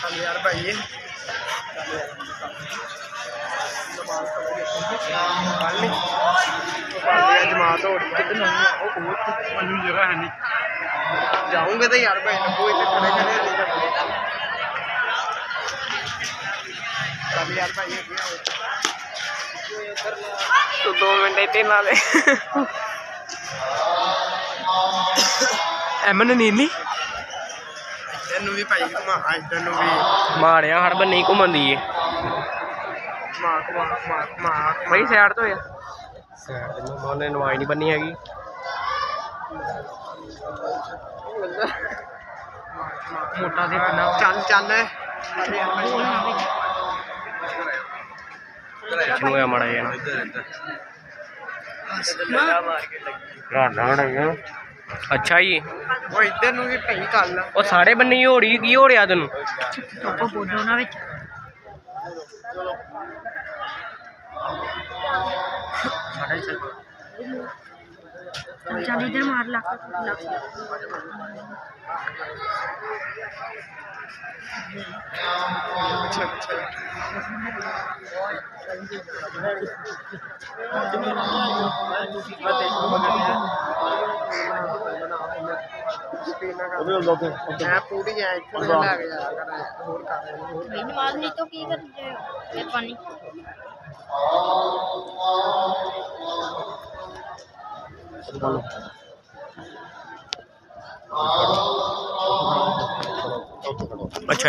चल यार भाई जमात हो जगह है नहीं जाऊंगे तो यार भाई वो इतने खड़े खड़े नहीं करते चल यार भाई तो 2 मिनट इतने ला दे एमन नींद नहीं तेन भी भाई घुमा तेन भी मारिया हर बन्नी घूमन दी भाई सैड तो है सैड उन्हें नवाई नहीं बनी हैगी मोटा देखना चल चल माड़ा जा अच्छा जी वो इधर नु भी भई कर ला ओ सारे बन्ने ही हो रही की हो रहा तेन तो बोलो ना विच चल इधर मार लग अच्छा अच्छा पूरी है नमाज नहीं तो की कर पानी अच्छा